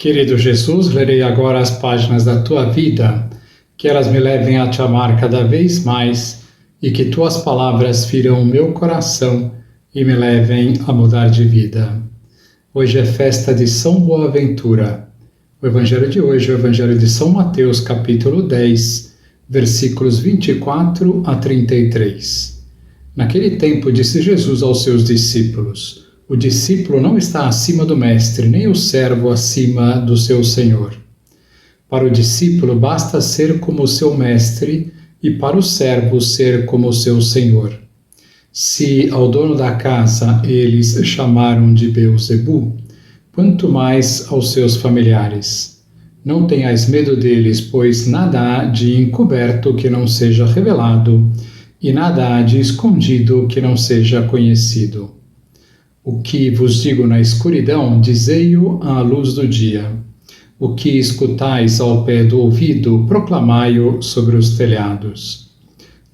Querido Jesus, lerei agora as páginas da tua vida, que elas me levem a te amar cada vez mais e que tuas palavras firam o meu coração e me levem a mudar de vida. Hoje é festa de São Boaventura. O evangelho de hoje é o evangelho de São Mateus, capítulo 10, versículos 24 a 33. Naquele tempo disse Jesus aos seus discípulos: o discípulo não está acima do mestre, nem o servo acima do seu senhor. Para o discípulo basta ser como o seu mestre e para o servo ser como o seu senhor. Se ao dono da casa eles chamaram de Beelzebu, quanto mais aos seus familiares. Não tenhais medo deles, pois nada há de encoberto que não seja revelado, e nada há de escondido que não seja conhecido. O que vos digo na escuridão, dizei-o à luz do dia. O que escutais ao pé do ouvido, proclamai-o sobre os telhados.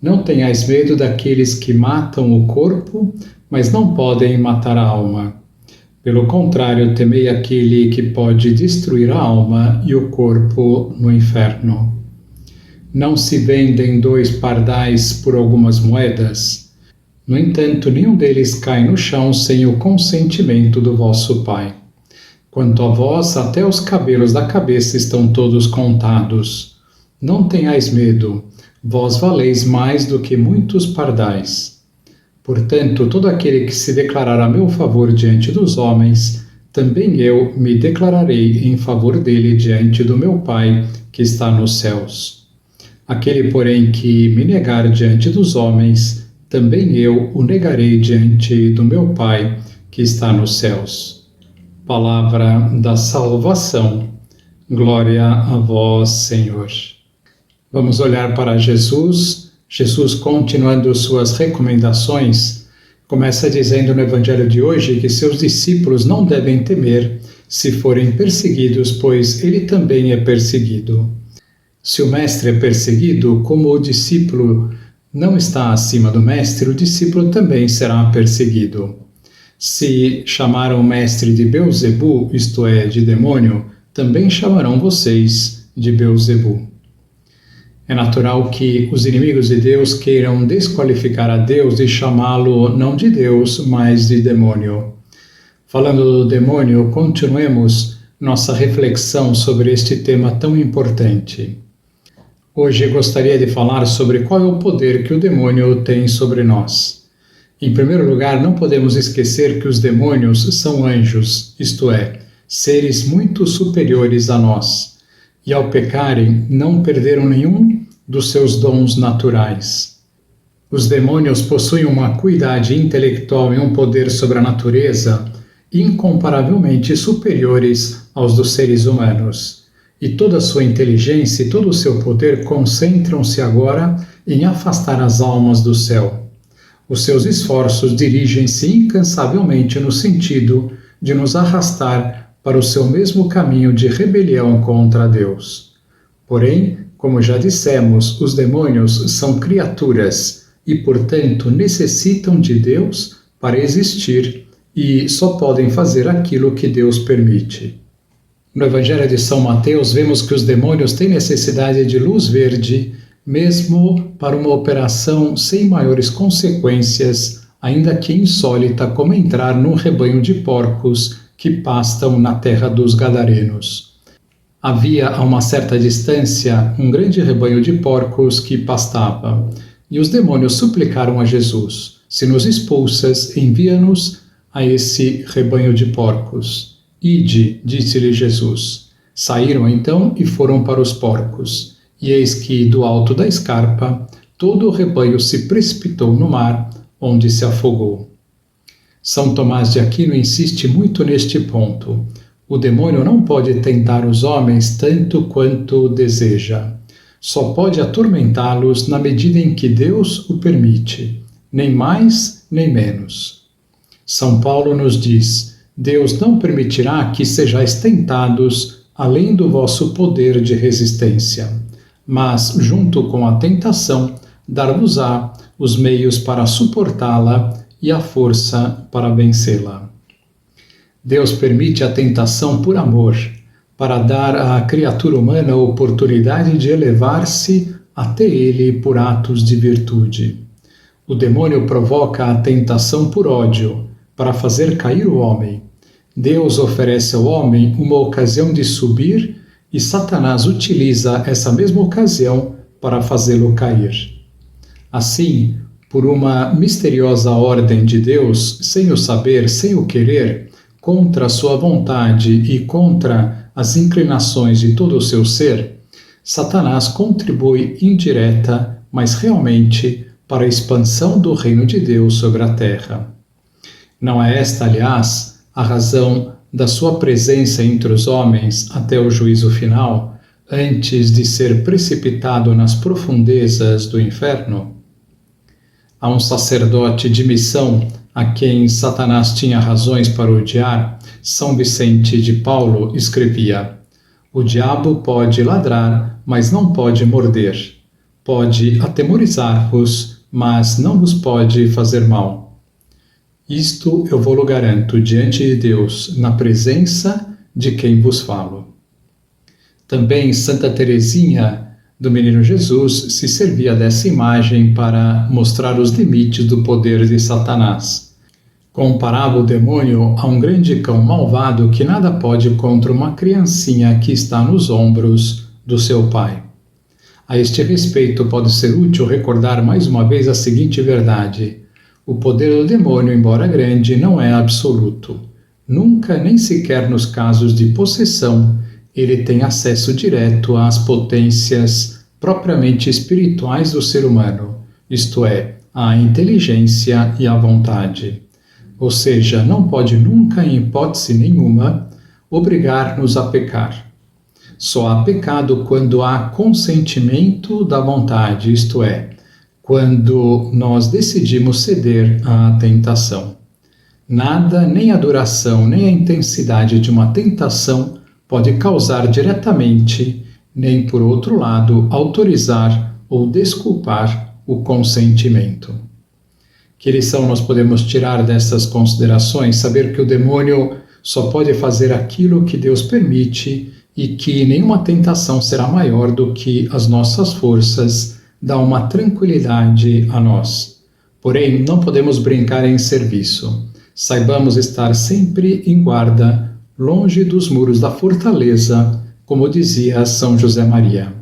Não tenhais medo daqueles que matam o corpo, mas não podem matar a alma. Pelo contrário, temei aquele que pode destruir a alma e o corpo no inferno. Não se vendem 2 pardais por algumas moedas? No entanto, nenhum deles cai no chão sem o consentimento do vosso Pai. Quanto a vós, até os cabelos da cabeça estão todos contados. Não tenhais medo, vós valeis mais do que muitos pardais. Portanto, todo aquele que se declarar a meu favor diante dos homens, também eu me declararei em favor dele diante do meu Pai, que está nos céus. Aquele, porém, que me negar diante dos homens, também eu o negarei diante do meu Pai, que está nos céus. Palavra da salvação. Glória a vós, Senhor. Vamos olhar para Jesus. Jesus, continuando suas recomendações, começa dizendo no Evangelho de hoje que seus discípulos não devem temer se forem perseguidos, pois ele também é perseguido. Se o mestre é perseguido, como o discípulo não está acima do mestre, o discípulo também será perseguido. Se chamaram o mestre de Beelzebu, isto é, de demônio, também chamarão vocês de Beelzebu. É natural que os inimigos de Deus queiram desqualificar a Deus e chamá-lo não de Deus, mas de demônio. Falando do demônio, continuemos nossa reflexão sobre este tema tão importante. Hoje gostaria de falar sobre qual é o poder que o demônio tem sobre nós. Em primeiro lugar, não podemos esquecer que os demônios são anjos, isto é, seres muito superiores a nós, e ao pecarem não perderam nenhum dos seus dons naturais. Os demônios possuem uma acuidade intelectual e um poder sobre a natureza incomparavelmente superiores aos dos seres humanos. E toda a sua inteligência e todo o seu poder concentram-se agora em afastar as almas do céu. Os seus esforços dirigem-se incansavelmente no sentido de nos arrastar para o seu mesmo caminho de rebelião contra Deus. Porém, como já dissemos, os demônios são criaturas e, portanto, necessitam de Deus para existir e só podem fazer aquilo que Deus permite. No Evangelho de São Mateus, vemos que os demônios têm necessidade de luz verde, mesmo para uma operação sem maiores consequências, ainda que insólita, como entrar num rebanho de porcos que pastam na terra dos Gadarenos. Havia a uma certa distância um grande rebanho de porcos que pastava, e os demônios suplicaram a Jesus: se nos expulsas, envia-nos a esse rebanho de porcos. Ide, disse-lhe Jesus. Saíram então e foram para os porcos. E eis que, do alto da escarpa, todo o rebanho se precipitou no mar, onde se afogou. São Tomás de Aquino insiste muito neste ponto. O demônio não pode tentar os homens tanto quanto deseja. Só pode atormentá-los na medida em que Deus o permite, nem mais nem menos. São Paulo nos diz: Deus não permitirá que sejais tentados além do vosso poder de resistência, mas, junto com a tentação, dar-vos-á os meios para suportá-la e a força para vencê-la. Deus permite a tentação por amor, para dar à criatura humana a oportunidade de elevar-se até ele por atos de virtude. O demônio provoca a tentação por ódio, para fazer cair o homem. Deus oferece ao homem uma ocasião de subir e Satanás utiliza essa mesma ocasião para fazê-lo cair. Assim, por uma misteriosa ordem de Deus, sem o saber, sem o querer, contra a sua vontade e contra as inclinações de todo o seu ser, Satanás contribui indireta, mas realmente, para a expansão do reino de Deus sobre a terra. Não é esta, aliás, a razão da sua presença entre os homens até o juízo final, antes de ser precipitado nas profundezas do inferno? Há um sacerdote de missão a quem Satanás tinha razões para odiar. São Vicente de Paulo escrevia: o diabo pode ladrar, mas não pode morder. Pode atemorizar-vos, mas não vos pode fazer mal. Isto eu vou-lo garanto diante de Deus, na presença de quem vos falo. Também Santa Teresinha do Menino Jesus se servia dessa imagem para mostrar os limites do poder de Satanás. Comparava o demônio a um grande cão malvado que nada pode contra uma criancinha que está nos ombros do seu pai. A este respeito, pode ser útil recordar mais uma vez a seguinte verdade: o poder do demônio, embora grande, não é absoluto. Nunca, nem sequer nos casos de possessão, ele tem acesso direto às potências propriamente espirituais do ser humano, isto é, à inteligência e à vontade. Ou seja, não pode nunca, em hipótese nenhuma, obrigar-nos a pecar. Só há pecado quando há consentimento da vontade, isto é, quando nós decidimos ceder à tentação. Nada, nem a duração, nem a intensidade de uma tentação pode causar diretamente, nem por outro lado, autorizar ou desculpar o consentimento. Que lição nós podemos tirar dessas considerações? Saber que o demônio só pode fazer aquilo que Deus permite e que nenhuma tentação será maior do que as nossas forças, dá uma tranquilidade a nós. Porém, não podemos brincar em serviço. Saibamos estar sempre em guarda, longe dos muros da fortaleza, como dizia São José Maria.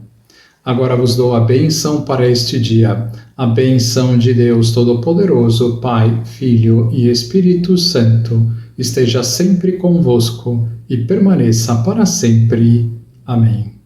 Agora vos dou a bênção para este dia, a bênção de Deus Todo-Poderoso, Pai, Filho e Espírito Santo, esteja sempre convosco e permaneça para sempre. Amém.